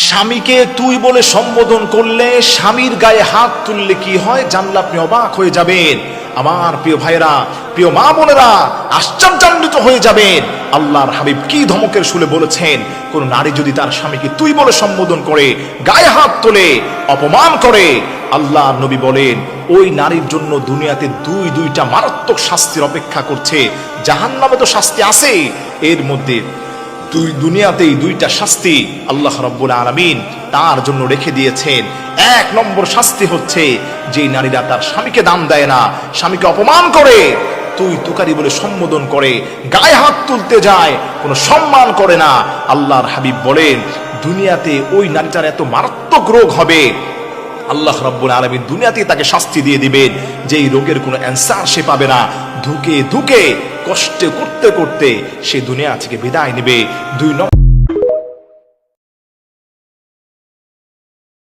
স্বামীকে তুই বলে সম্বোধন করলে, স্বামীর গায়ে হাত তুললে কি হয় জানলে আপনি অবাক হয়ে যাবেন। আমার প্রিয় ভাইরা, প্রিয় মা বোনেরা, আশ্চর্যান্বিত হয়ে যাবেন। আল্লাহর হাবিব কি ধমকের সুরে বলেছেন, কোন নারী যদি তার স্বামীকে তুই বলে সম্বোধন করে, গায়ে হাত তোলে, অপমান করে, আল্লাহর নবী বলেন ওই নারীর জন্য দুনিয়াতে দুইটা মারাত্মক শাস্তির অপেক্ষা করছে। জাহান্নামে তো শাস্তি আছে, এর মধ্যে দুনিয়াতেই দুইটা শাস্তি আল্লাহ রাব্বুল আলামিন তার জন্য রেখে দিয়েছেন। এক নম্বর শাস্তি হচ্ছে যে নারীরা তার স্বামীকে দাম দেয় না, স্বামীকে অপমান করে, তুই তুকারি বলে সম্বোধন করে, গায়ে হাত তুলতে যায়, কোনো সম্মান করে না। আল্লাহর হাবিব বলেন দুনিয়াতে ওই নারীটার এত মারাত্মক রোগ হবে, আল্লাহ রাব্বুল আলামিন দুনিয়াতেই তাকে শাস্তি দিয়ে দিবেন, যেই রোগের কোনো অ্যান্সার সে পাবে না। ধুকে ধুকে কষ্টে করতে করতে সে দুনিয়া থেকে বিদায় নেবে। 2 নম্বর